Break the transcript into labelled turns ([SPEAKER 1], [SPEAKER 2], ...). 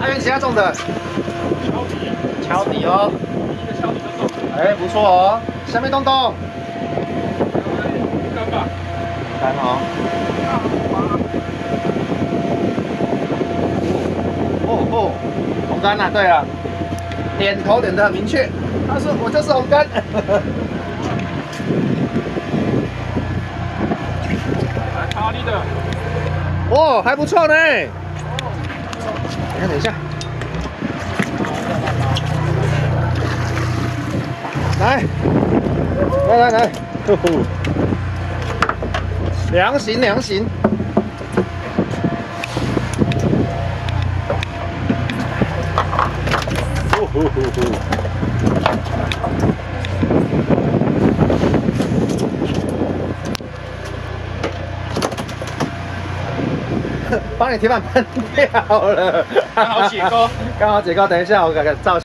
[SPEAKER 1] 阿元其他种的，
[SPEAKER 2] 敲底，
[SPEAKER 1] 敲底哦，
[SPEAKER 2] 一个敲底就中。
[SPEAKER 1] 哎，不错哦。下面洞洞，
[SPEAKER 2] 干吧，
[SPEAKER 1] 干哦。哦，红干啊，对啊，点头点得很明确，他说我就是红干。
[SPEAKER 2] 来卡你的，
[SPEAKER 1] 哦，还不错呢。等一下，来，呵呵，良心。帮你铁板喷掉了，
[SPEAKER 2] 刚好解钩。
[SPEAKER 1] 刚好解钩。等一下，我改个造型。